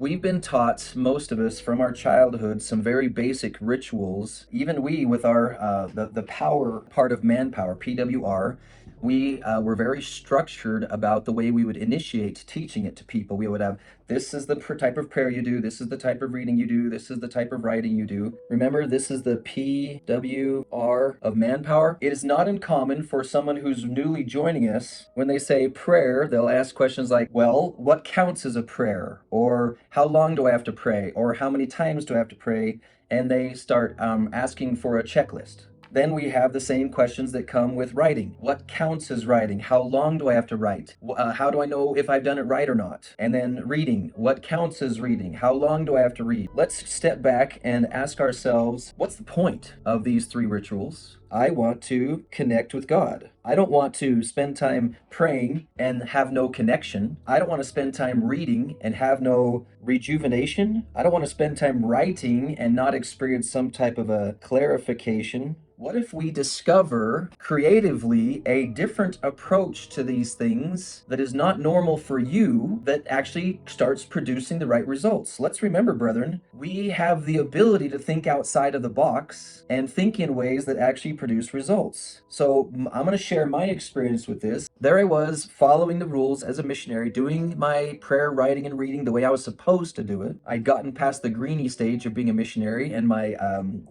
We've been taught, most of us, from our childhood, some very basic rituals. Even we, with our the power part of manpower, PWR, we were very structured about the way we would initiate teaching it to people. We would have, this is the type of prayer you do, this is the type of reading you do, this is the type of writing you do. Remember, this is the PWR of manpower. It is not uncommon for someone who's newly joining us, when they say prayer, they'll ask questions like, well, what counts as a prayer? Or how long do I have to pray? Or how many times do I have to pray? And they start asking for a checklist. Then we have the same questions that come with writing. What counts as writing? How long do I have to write? How do I know if I've done it right or not? And then reading. What counts as reading? How long do I have to read? Let's step back and ask ourselves, what's the point of these three rituals? I want to connect with God. I don't want to spend time praying and have no connection. I don't want to spend time reading and have no rejuvenation. I don't want to spend time writing and not experience some type of a clarification. What if we discover creatively a different approach to these things that is not normal for you, that actually starts producing the right results? Let's remember, brethren, we have the ability to think outside of the box and think in ways that actually produce results. So I'm going to share my experience with this. There I was, following the rules as a missionary, doing my prayer, writing, and reading the way I was supposed to do it. I'd gotten past the greenie stage of being a missionary, and my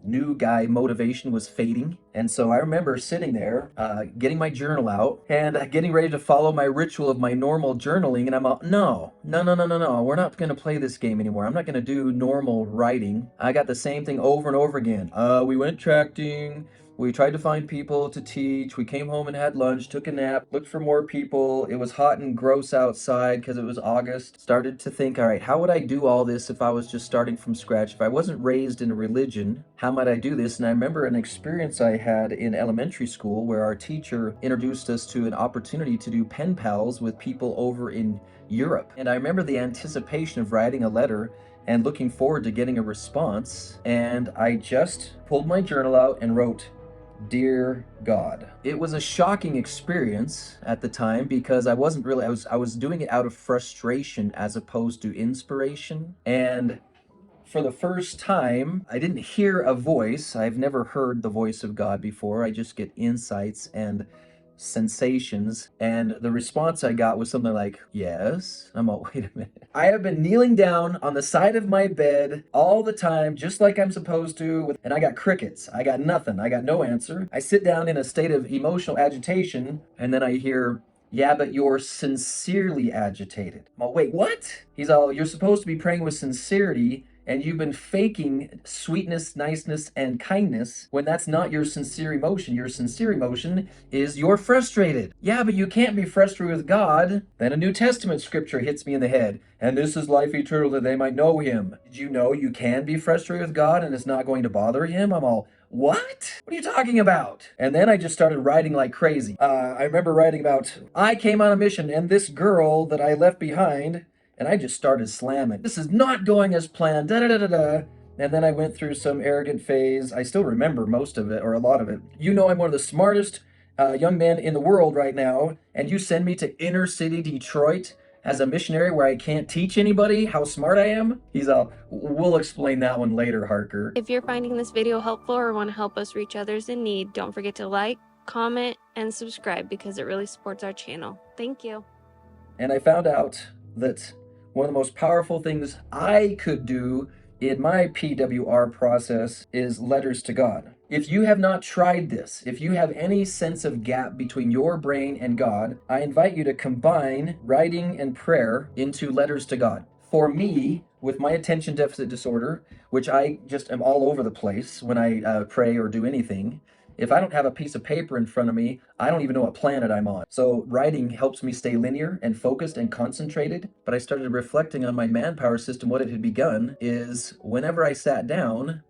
new guy motivation was fading. And so I remember sitting there, getting my journal out and getting ready to follow my ritual of my normal journaling. And I'm like, no, we're not going to play this game anymore. I'm not going to do normal writing. I got the same thing over and over again. We went tracting. We tried to find people to teach. We came home and had lunch, took a nap, looked for more people. It was hot and gross outside because it was August. Started to think, all right, how would I do all this if I was just starting from scratch? If I wasn't raised in a religion, how might I do this? And I remember an experience I had in elementary school where our teacher introduced us to an opportunity to do pen pals with people over in Europe. And I remember the anticipation of writing a letter and looking forward to getting a response. And I just pulled my journal out and wrote, "Dear God." It was a shocking experience at the time because I wasn't really, I was doing it out of frustration as opposed to inspiration. And for the first time, I didn't hear a voice. I've never heard the voice of God before. I just get insights and sensations. And the response I got was something like, yes. I'm like, wait a minute. I have been kneeling down on the side of my bed all the time, just like I'm supposed to. And I got crickets. I got nothing. I got no answer. I sit down in a state of emotional agitation, and then I hear, yeah, but you're sincerely agitated. I'm like, wait, what? He's all, you're supposed to be praying with sincerity, and you've been faking sweetness, niceness, and kindness when that's not your sincere emotion. Your sincere emotion is you're frustrated. Yeah, but you can't be frustrated with God. Then a New Testament scripture hits me in the head. And this is life eternal, that they might know him. Did you know you can be frustrated with God and it's not going to bother him? I'm all, what? What are you talking about? And then I just started writing like crazy. I remember writing about, I came on a mission and this girl that I left behind, and I just started slamming. This is not going as planned, da da da da da. And then I went through some arrogant phase. I still remember most of it, or a lot of it. You know I'm one of the smartest young men in the world right now, and you send me to inner city Detroit as a missionary where I can't teach anybody how smart I am? He's all, we'll explain that one later, Harker. If you're finding this video helpful or want to help us reach others in need, don't forget to like, comment, and subscribe because it really supports our channel. Thank you. And I found out that one of the most powerful things I could do in my PWR process is letters to God. If you have not tried this, if you have any sense of gap between your brain and God, I invite you to combine writing and prayer into letters to God. For me, with my attention deficit disorder, which I just am all over the place when I pray or do anything, if I don't have a piece of paper in front of me, I don't even know what planet I'm on. So writing helps me stay linear and focused and concentrated. But I started reflecting on my manpower system. What it had begun is whenever I sat down,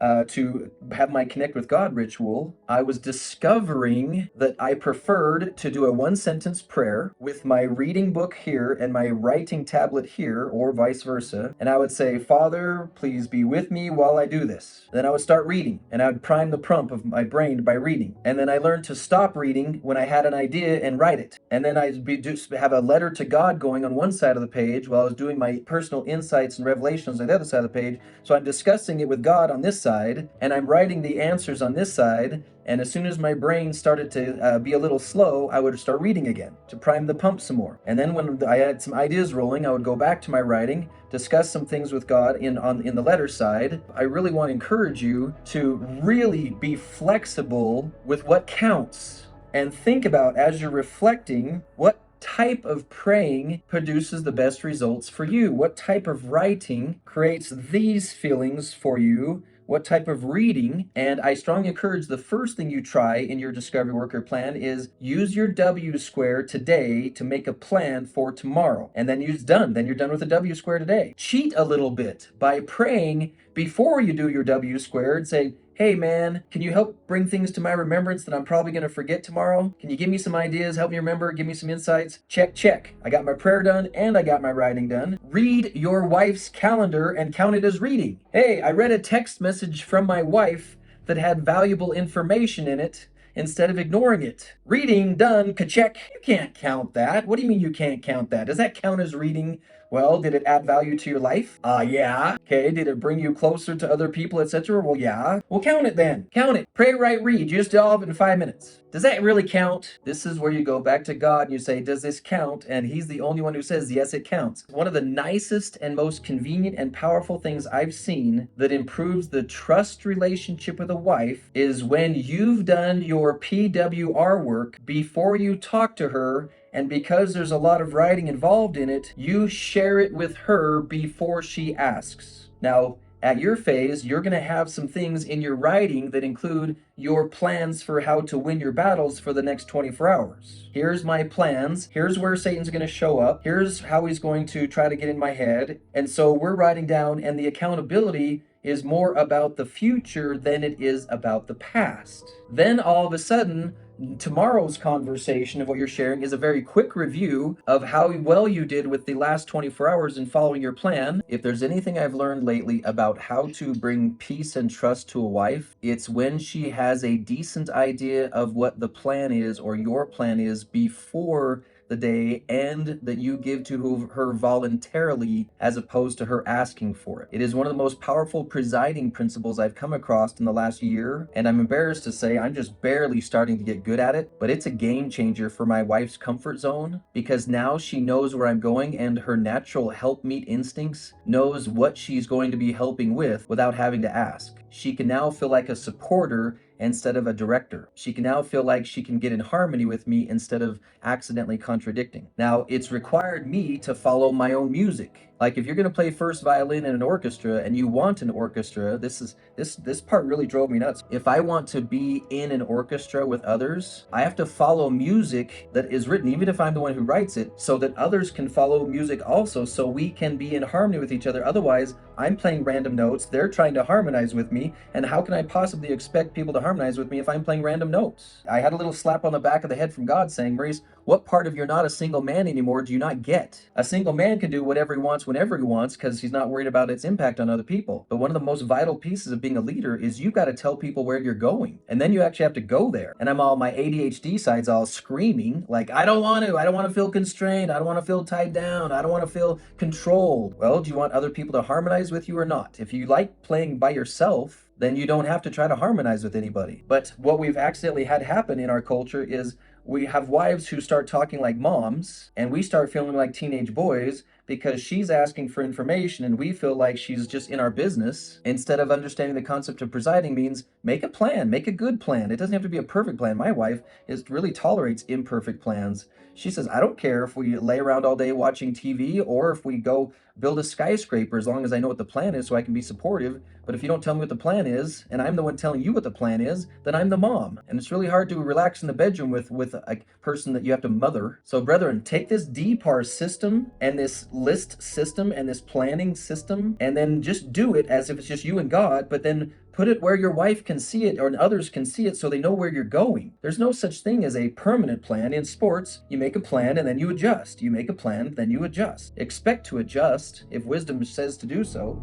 to have my connect with God ritual, I was discovering that I preferred to do a one sentence prayer with my reading book here and my writing tablet here, or vice versa. And I would say, Father, please be with me while I do this. Then I would start reading, and I would prime the pump of my brain by reading. And then I learned to stop reading when I had an idea and write it. And then I'd just have a letter to God going on one side of the page while I was doing my personal insights and revelations on the other side of the page. So I'm discussing it with God on this side, and I'm writing the answers on this side. And as soon as my brain started to be a little slow, I would start reading again to prime the pump some more. And then when I had some ideas rolling, I would go back to my writing, discuss some things with God in the letter side. I really want to encourage you to really be flexible with what counts, and think about, as you're reflecting, what type of praying produces the best results for you? What type of writing creates these feelings for you? What type of reading? And I strongly encourage the first thing you try in your discovery worker plan is use your W square today to make a plan for tomorrow. And then you're done. Then you're done with the W square today. Cheat a little bit by praying before you do your W squared. Say, hey man, can you help bring things to my remembrance that I'm probably going to forget tomorrow? Can you give me some ideas, help me remember, give me some insights? Check, check. I got my prayer done and I got my writing done. Read your wife's calendar and count it as reading. Hey, I read a text message from my wife that had valuable information in it instead of ignoring it. Reading done, ka-check. You can't count that. What do you mean you can't count that? Does that count as reading? Well, did it add value to your life? Yeah. Okay, did it bring you closer to other people, etc.? Well, yeah. Well, count it then. Count it. Pray, write, read. You just did all of it in 5 minutes. Does that really count? This is where you go back to God and you say, does this count? And he's the only one who says, yes, it counts. One of the nicest and most convenient and powerful things I've seen that improves the trust relationship with a wife is when you've done your PWR work before you talk to her. And because there's a lot of writing involved in it, you share it with her before she asks. Now, at your phase, you're going to have some things in your writing that include your plans for how to win your battles for the next 24 hours. Here's my plans. Here's where Satan's going to show up. Here's how he's going to try to get in my head. And so we're writing down, and the accountability is more about the future than it is about the past. Then all of a sudden, tomorrow's conversation of what you're sharing is a very quick review of how well you did with the last 24 hours in following your plan. If there's anything I've learned lately about how to bring peace and trust to a wife, it's when she has a decent idea of what the plan is or your plan is before the day, and that you give to her voluntarily as opposed to her asking for it. It is one of the most powerful presiding principles I've come across in the last year, and I'm embarrassed to say I'm just barely starting to get good at it, but it's a game changer for my wife's comfort zone, because now she knows where I'm going, and her natural helpmeet instincts knows what she's going to be helping with without having to ask. She can now feel like a supporter instead of a director. She can now feel like she can get in harmony with me instead of accidentally contradicting. Now, it's required me to follow my own music. Like if you're going to play first violin in an orchestra and you want an orchestra, this part really drove me nuts. If I want to be in an orchestra with others, I have to follow music that is written, even if I'm the one who writes it, so that others can follow music also, so we can be in harmony with each other. Otherwise, I'm playing random notes, they're trying to harmonize with me, and how can I possibly expect people to harmonize with me if I'm playing random notes? I had a little slap on the back of the head from God saying, Maurice, what part of you're not a single man anymore do you not get? A single man can do whatever he wants whenever he wants because he's not worried about its impact on other people. But one of the most vital pieces of being a leader is you've got to tell people where you're going. And then you actually have to go there. And I'm all, my ADHD side's all screaming, like, I don't want to feel constrained. I don't want to feel tied down. I don't want to feel controlled. Well, do you want other people to harmonize with you or not? If you like playing by yourself, then you don't have to try to harmonize with anybody. But what we've accidentally had happen in our culture is we have wives who start talking like moms, and we start feeling like teenage boys because she's asking for information and we feel like she's just in our business, instead of understanding the concept of presiding means make a plan, make a good plan. It doesn't have to be a perfect plan. My wife really tolerates imperfect plans. She says, I don't care if we lay around all day watching TV or if we go build a skyscraper, as long as I know what the plan is so I can be supportive. But if you don't tell me what the plan is, and I'm the one telling you what the plan is, then I'm the mom. And it's really hard to relax in the bedroom with a person that you have to mother. So brethren, take this DPAR system and this list system and this planning system, and then just do it as if it's just you and God, but then put it where your wife can see it or others can see it so they know where you're going. There's no such thing as a permanent plan. In sports, you make a plan and then you adjust. You make a plan, then you adjust. Expect to adjust if wisdom says to do so,